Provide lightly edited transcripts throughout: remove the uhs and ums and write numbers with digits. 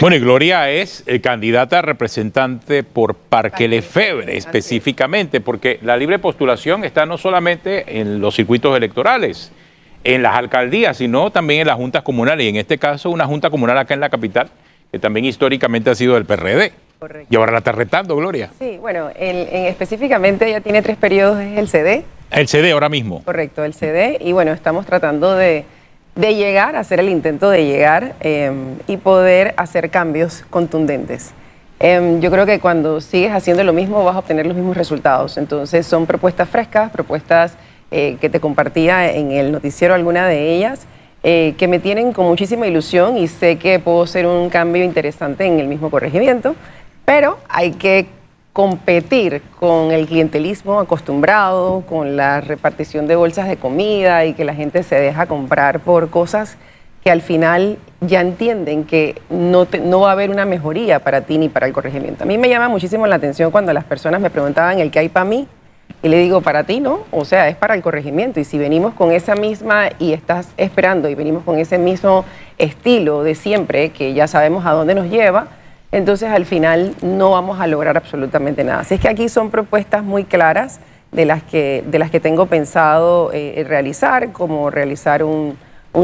Bueno, y Gloria es candidata a representante por Parque Lefebvre específicamente, porque la libre postulación está no solamente en los circuitos electorales, en las alcaldías, sino también en las juntas comunales, y en este caso una junta comunal acá en la capital, que también históricamente ha sido del PRD. Correcto. Y ahora la está retando, Gloria. Sí, bueno, específicamente ella tiene 3 periodos, es el CD. El CD ahora mismo. Correcto, el CD, y bueno, estamos tratando de llegar, hacer el intento de llegar y poder hacer cambios contundentes. Yo creo que cuando sigues haciendo lo mismo vas a obtener los mismos resultados. Entonces son propuestas frescas, propuestas que te compartía en el noticiero, alguna de ellas, que me tienen con muchísima ilusión y sé que puedo hacer un cambio interesante en el mismo corregimiento, pero hay que competir con el clientelismo acostumbrado, con la repartición de bolsas de comida y que la gente se deja comprar por cosas que al final ya entienden que no va a haber una mejoría para ti ni para el corregimiento. A mí me llama muchísimo la atención cuando las personas me preguntaban el qué hay para mí y le digo, para ti no, o sea, es para el corregimiento, y si venimos con esa misma y estás esperando y venimos con ese mismo estilo de siempre que ya sabemos a dónde nos lleva, entonces al final no vamos a lograr absolutamente nada. Así es que aquí son propuestas muy claras de las que tengo pensado realizar, como realizar un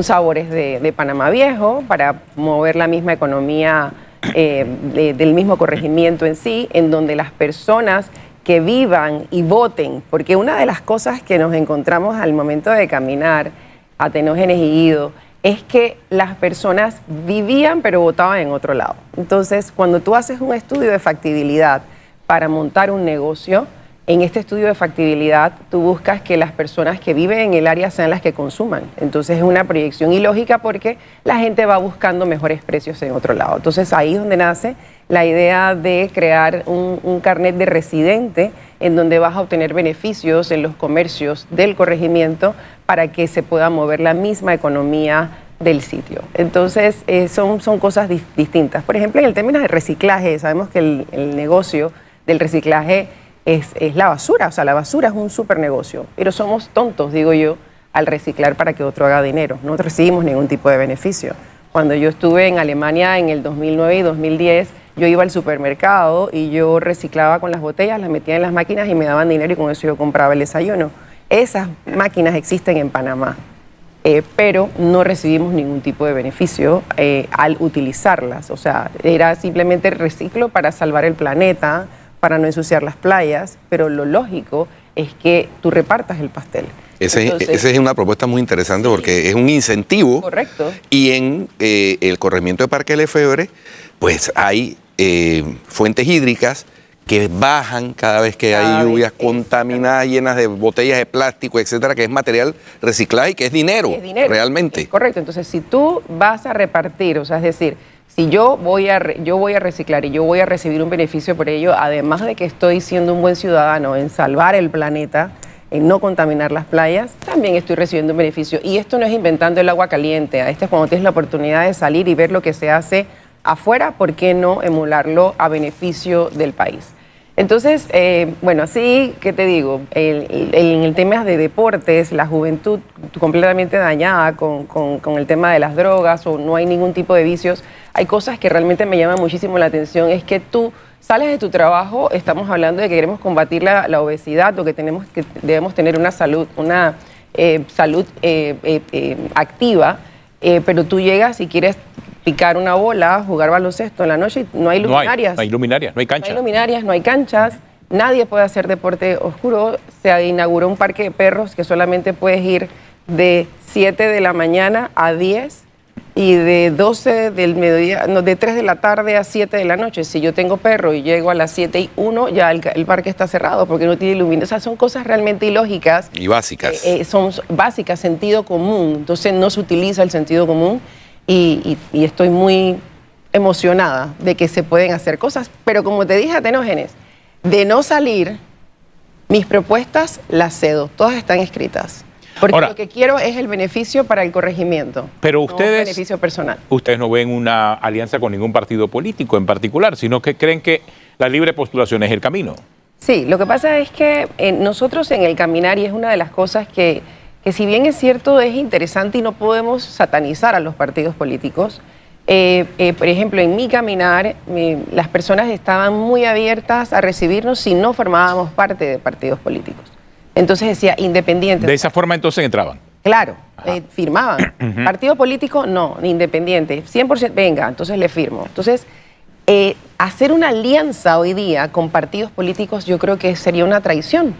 Sabores de Panamá Viejo para mover la misma economía del mismo corregimiento en sí, en donde las personas que vivan y voten, porque una de las cosas que nos encontramos al momento de caminar a Tenógenes y Ido es que las personas vivían pero votaban en otro lado. Entonces, cuando tú haces un estudio de factibilidad para montar un negocio, en este estudio de factibilidad tú buscas que las personas que viven en el área sean las que consuman. Entonces es una proyección ilógica porque la gente va buscando mejores precios en otro lado. Entonces ahí es donde nace la idea de crear un carnet de residente en donde vas a obtener beneficios en los comercios del corregimiento para que se pueda mover la misma economía del sitio. Entonces son cosas distintas. Por ejemplo, en el término de reciclaje, sabemos que el negocio del reciclaje es la basura, o sea, la basura es un súper negocio, pero somos tontos, digo yo, al reciclar para que otro haga dinero. No recibimos ningún tipo de beneficio. Cuando yo estuve en Alemania en el 2009 y 2010, yo iba al supermercado y yo reciclaba con las botellas, las metía en las máquinas y me daban dinero y con eso yo compraba el desayuno. Esas máquinas existen en Panamá, pero no recibimos ningún tipo de beneficio al utilizarlas. O sea, era simplemente reciclo para salvar el planeta, para no ensuciar las playas, pero lo lógico es que tú repartas el pastel. Esa es una propuesta muy interesante, sí, porque es un incentivo. Correcto. Y en el corregimiento de Parque Lefebvre, pues hay fuentes hídricas que bajan cada vez que hay lluvias contaminadas, llenas de botellas de plástico, etcétera, que es material reciclado y que es dinero, realmente. Correcto. Entonces, si tú vas a repartir, o sea, es decir, si yo voy a reciclar y yo voy a recibir un beneficio por ello, además de que estoy siendo un buen ciudadano en salvar el planeta, en no contaminar las playas, también estoy recibiendo un beneficio. Y esto no es inventando el agua caliente, este es cuando tienes la oportunidad de salir y ver lo que se hace afuera, ¿por qué no emularlo a beneficio del país? Entonces, bueno, así que te digo, en el tema de deportes, la juventud completamente dañada con el tema de las drogas o no hay ningún tipo de vicios, hay cosas que realmente me llaman muchísimo la atención, es que tú sales de tu trabajo, estamos hablando de que queremos combatir la obesidad o que debemos tener una salud, activa, pero tú llegas y quieres picar una bola, jugar baloncesto en la noche y no hay luminarias. No hay luminarias, no hay canchas. No hay luminarias, no hay canchas, nadie puede hacer deporte oscuro. Se inauguró un parque de perros que solamente puedes ir de 7 de la mañana a 10 y de 12 del mediodía, no, de 3 de la tarde a 7 de la noche. Si yo tengo perro y llego a las 7:01, ya el parque está cerrado porque no tiene luminaria. O sea, son cosas realmente ilógicas. Y básicas. Son básicas, sentido común. Entonces no se utiliza el sentido común. Y estoy muy emocionada de que se pueden hacer cosas, pero como te dije a Tenógenes, de no salir, mis propuestas las cedo, todas están escritas, porque ahora, lo que quiero es el beneficio para el corregimiento, pero ustedes, no un beneficio personal. Ustedes no ven una alianza con ningún partido político en particular, sino que creen que la libre postulación es el camino. Sí, lo que pasa es que nosotros en el caminar, y es una de las cosas que si bien es cierto, es interesante y no podemos satanizar a los partidos políticos, Por ejemplo, en mi caminar, las personas estaban muy abiertas a recibirnos si no formábamos parte de partidos políticos. Entonces decía, independientes. De esa forma entonces entraban. Claro, firmaban. Partido político, no, independiente. 100%, venga, entonces le firmo. Entonces, hacer una alianza hoy día con partidos políticos yo creo que sería una traición.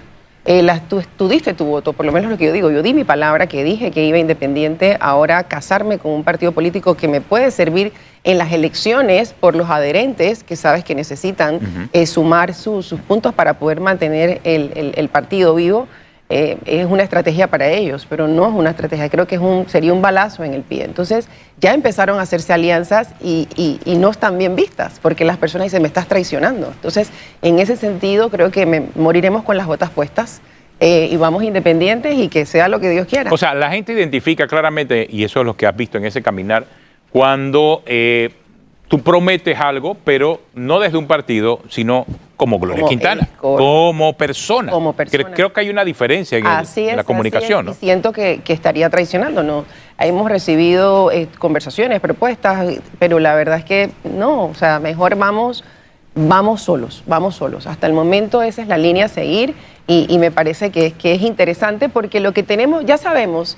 Tú diste tu voto, por lo menos lo que yo digo. Yo di mi palabra que dije que iba independiente. Ahora casarme con un partido político que me puede servir en las elecciones por los adherentes que sabes que necesitan sumar sus puntos para poder mantener el partido vivo. Es una estrategia para ellos, pero no es una estrategia. Creo que sería un balazo en el pie. Entonces ya empezaron a hacerse alianzas y no están bien vistas, porque las personas dicen, me estás traicionando. Entonces, en ese sentido, creo que moriremos con las botas puestas y vamos independientes y que sea lo que Dios quiera. O sea, la gente identifica claramente, y eso es lo que has visto en ese caminar, cuando tú prometes algo, pero no desde un partido, sino como Gloria Quintana, como persona. Como persona. Creo que hay una diferencia en la comunicación, ¿no? Y siento que estaría traicionando, ¿no? Hemos recibido conversaciones, propuestas, pero la verdad es que no, o sea, mejor vamos solos. Hasta el momento esa es la línea a seguir y me parece que es interesante porque lo que tenemos, ya sabemos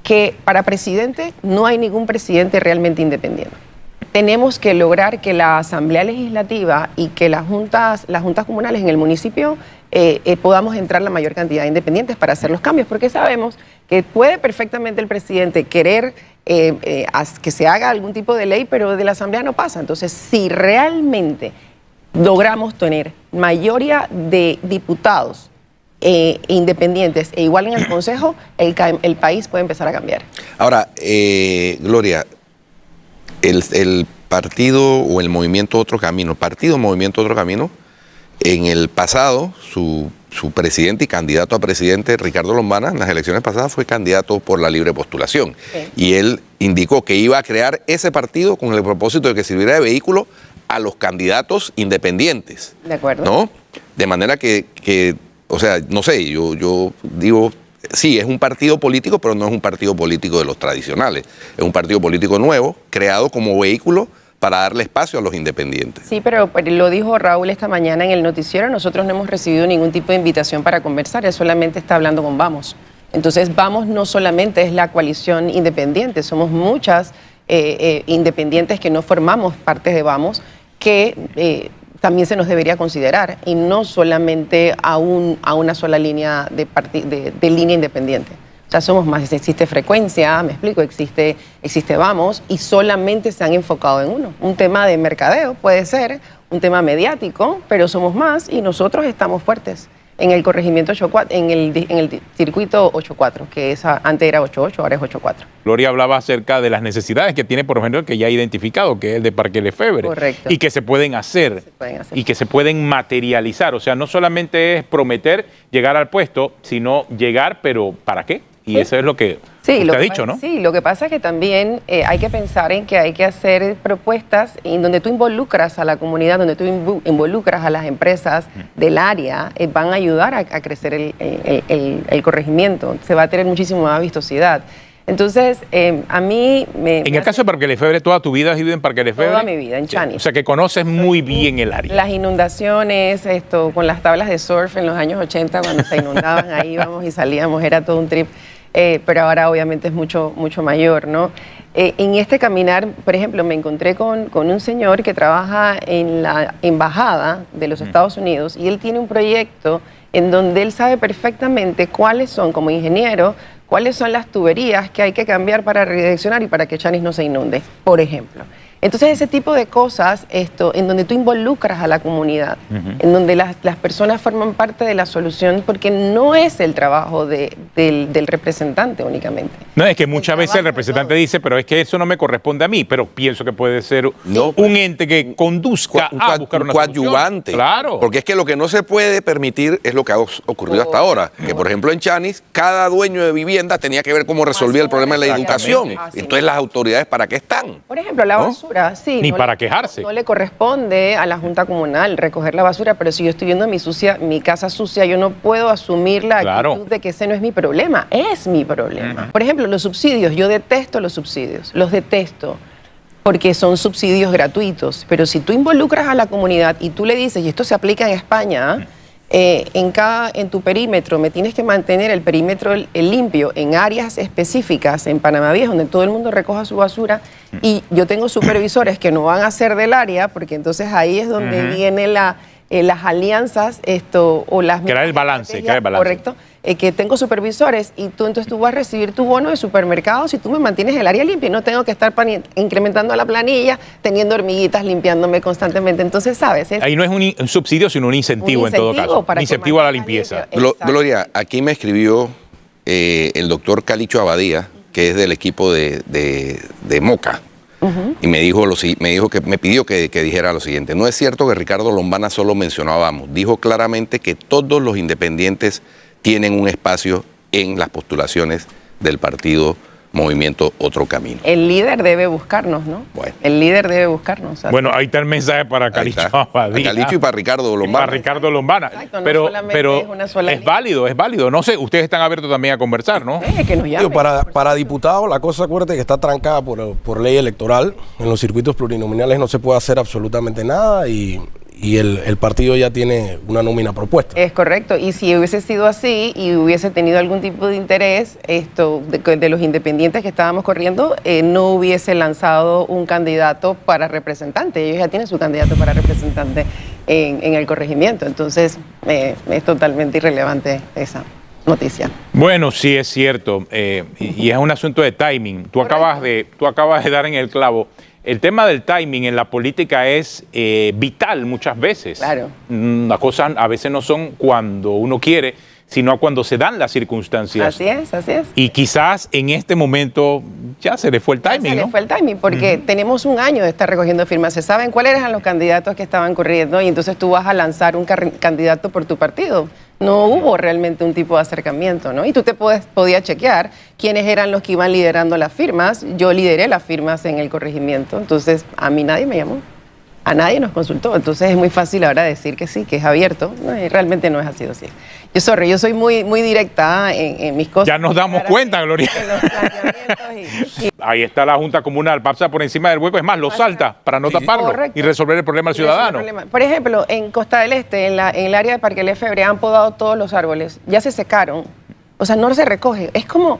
que para presidente no hay ningún presidente realmente independiente. Tenemos que lograr que la Asamblea Legislativa y que las juntas comunales en el municipio podamos entrar la mayor cantidad de independientes para hacer los cambios, porque sabemos que puede perfectamente el presidente querer que se haga algún tipo de ley, pero de la Asamblea no pasa. Entonces, si realmente logramos tener mayoría de diputados independientes e igual en el Consejo, el país puede empezar a cambiar. Ahora, Gloria, el partido o el movimiento Otro Camino, en el pasado, su presidente y candidato a presidente, Ricardo Lombana, en las elecciones pasadas fue candidato por la libre postulación. Sí. Y él indicó que iba a crear ese partido con el propósito de que sirviera de vehículo a los candidatos independientes. De acuerdo. ¿No? De manera que o sea, no sé, yo digo... Sí, es un partido político, pero no es un partido político de los tradicionales. Es un partido político nuevo, creado como vehículo para darle espacio a los independientes. Sí, pero lo dijo Raúl esta mañana en el noticiero, nosotros no hemos recibido ningún tipo de invitación para conversar, él solamente está hablando con Vamos. Entonces, Vamos no solamente es la coalición independiente, somos muchas independientes que no formamos parte de Vamos, que... también se nos debería considerar y no solamente a una sola línea de línea independiente. O sea, somos más, existe Frecuencia, me explico, existe Vamos y solamente se han enfocado en uno. Un tema de mercadeo puede ser, un tema mediático, pero somos más y nosotros estamos fuertes en el corregimiento 84, en el circuito 84, que antes era 88, ahora es 84. Gloria hablaba acerca de las necesidades que tiene, por ejemplo, que ya ha identificado, que es el de Parque Lefebvre. Correcto. Y que se pueden hacer. Y que se pueden materializar. O sea, no solamente es prometer llegar al puesto, sino llegar, pero ¿para qué? Y eso es lo que usted ha dicho, ¿no? Sí, lo que pasa es que también hay que pensar en que hay que hacer propuestas en donde tú involucras a la comunidad, donde tú involucras a las empresas del área, van a ayudar a crecer el corregimiento. Se va a tener muchísimo más vistosidad. Entonces, a mí En el caso de Parque Lefebvre, ¿toda tu vida has vivido en Parque Lefebvre? Toda mi vida, en Chani. O sea, que conoces muy bien el área. Las inundaciones, con las tablas de surf en los años 80, cuando se inundaban, ahí íbamos y salíamos, era todo un trip. Pero ahora obviamente es mucho mayor, ¿no? En este caminar, por ejemplo, me encontré con un señor que trabaja en la embajada de los Estados Unidos y él tiene un proyecto en donde él sabe perfectamente cuáles son, como ingeniero, cuáles son las tuberías que hay que cambiar para redireccionar y para que Chanis no se inunde, por ejemplo. Entonces, ese tipo de cosas, en donde tú involucras a la comunidad, en donde las personas forman parte de la solución, porque no es el trabajo del representante únicamente. No, es que muchas veces el representante dice, pero es que eso no me corresponde a mí, pero pienso que puede ser un ente que conduzca a buscar una coadyuvante. Claro. Porque es que lo que no se puede permitir es lo que ha ocurrido hasta ahora. Que, por ejemplo, en Chanis, cada dueño de vivienda tenía que ver cómo resolvía el problema de la educación. Entonces, las autoridades, ¿para qué están? Por ejemplo, la basura. Sí, ni para quejarse. No le corresponde a la Junta Comunal recoger la basura, pero si yo estoy viendo mi casa sucia, yo no puedo asumir la actitud de que ese no es mi problema, es mi problema. Por ejemplo, los subsidios, yo detesto los subsidios, los detesto. porque son subsidios gratuitos. Pero si tú involucras a la comunidad y tú le dices, y esto se aplica en España, en tu perímetro me tienes que mantener el perímetro limpio en áreas específicas en Panamá Viejo donde todo el mundo recoja su basura y yo tengo supervisores que no van a ser del área porque entonces ahí es donde viene las alianzas o las... Crear el balance, correcto, que tengo supervisores y entonces tú vas a recibir tu bono de supermercado si tú me mantienes el área limpia y no tengo que estar incrementando la planilla, teniendo hormiguitas, limpiándome constantemente. Entonces, ¿sabes? Ahí no es un subsidio, sino un incentivo en todo caso. Un incentivo a la limpieza. Gloria, aquí me escribió el doctor Calicho Abadía, que es del equipo de Moca. Y me pidió que dijera lo siguiente: no es cierto que Ricardo Lombana solo mencionábamos, dijo claramente que todos los independientes tienen un espacio en las postulaciones del partido Movimiento Otro Camino. El líder debe buscarnos, ¿no? Bueno. El líder debe buscarnos. Bueno, ahí está el mensaje para Calicho Abadía. Para Calicho y para Ricardo Lombana. Para Ricardo Lombana. Exacto, pero es válido, es válido. No sé, ustedes están abiertos también a conversar, ¿no? Que nos llamen. Para diputados, la cosa, acuérdate que está trancada por ley electoral. En los circuitos plurinominales no se puede hacer absolutamente nada y el partido ya tiene una nómina propuesta. Es correcto, y si hubiese sido así y hubiese tenido algún tipo de interés de los independientes que estábamos corriendo, no hubiese lanzado un candidato para representante. Ellos ya tienen su candidato para representante en el corregimiento, entonces es totalmente irrelevante esa noticia. Bueno, sí es cierto, y es un asunto de timing. Tú acabas de dar en el clavo. El tema del timing en la política es vital muchas veces. Claro. Las cosas a veces no son cuando uno quiere, sino cuando se dan las circunstancias. Así es, así es. Y quizás en este momento ya se le fue el timing, Se ¿no? le fue el timing porque tenemos un año de estar recogiendo firmas. Se saben cuáles eran los candidatos que estaban corriendo y entonces tú vas a lanzar un candidato por tu partido. No hubo realmente un tipo de acercamiento, ¿no? Y tú podías chequear quiénes eran los que iban liderando las firmas. Yo lideré las firmas en el corregimiento, entonces a mí nadie me llamó, a nadie nos consultó. Entonces es muy fácil ahora decir que sí, que es abierto. No, y realmente no es así. Yo soy muy directa en mis cosas. Ya nos damos cuenta, Gloria. Ahí está la Junta Comunal, pasa por encima del hueco, es más, lo salta para no taparlo y resolver el problema al ciudadano. Por ejemplo, en Costa del Este, en el área de Parque Lefebvre, han podado todos los árboles, ya se secaron. O sea, no se recoge. Es como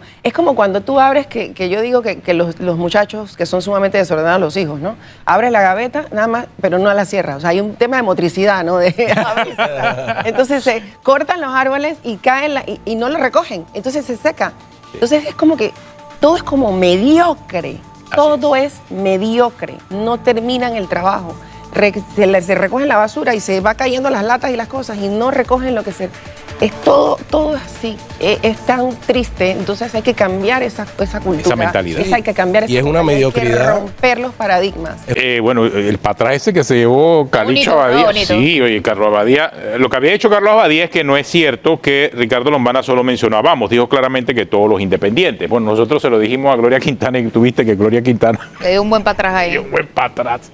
cuando tú abres, que yo digo que los muchachos que son sumamente desordenados, los hijos, ¿no? Abres la gaveta, nada más, pero no la cierras. O sea, hay un tema de motricidad, ¿no? Entonces se cortan los árboles y caen y no lo recogen. Entonces se seca. Entonces es como que todo es como mediocre. Todo es mediocre. No terminan el trabajo. Se recogen la basura y se va cayendo las latas y las cosas y no recogen lo que se... Es todo así, es tan triste, entonces hay que cambiar esa cultura. Esa mentalidad. Hay que cambiar esa y es una mediocridad. Hay que romper los paradigmas. Bueno, el patrón ese que se llevó Calicho Abadía. Sí, oye, Carlos Abadía. Lo que había dicho Carlos Abadía es que no es cierto que Ricardo Lombana solo mencionábamos, dijo claramente que todos los independientes. Bueno, nosotros se lo dijimos a Gloria Quintana y tuviste que Gloria Quintana... Le dio un buen para atrás ahí. Le dio un buen para atrás.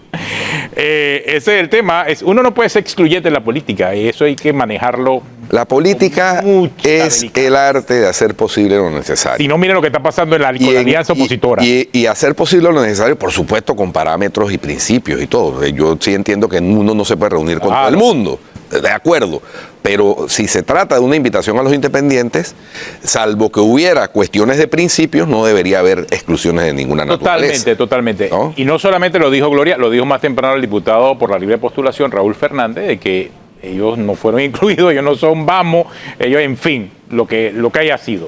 Ese es el tema. Uno no puede ser excluyente en la política y eso hay que manejarlo. La política es el arte de hacer posible lo necesario. Si no, miren lo que está pasando con la alianza opositora. Y hacer posible lo necesario, por supuesto, con parámetros y principios y todo. Yo sí entiendo que uno no se puede reunir con todo el mundo, de acuerdo. Pero si se trata de una invitación a los independientes, salvo que hubiera cuestiones de principios, no debería haber exclusiones de ninguna naturaleza. Totalmente. ¿No? Y no solamente lo dijo Gloria, lo dijo más temprano el diputado por la libre postulación, Raúl Fernández, de que ellos no fueron incluidos, ellos no son vamos, ellos, en fin, lo que haya sido.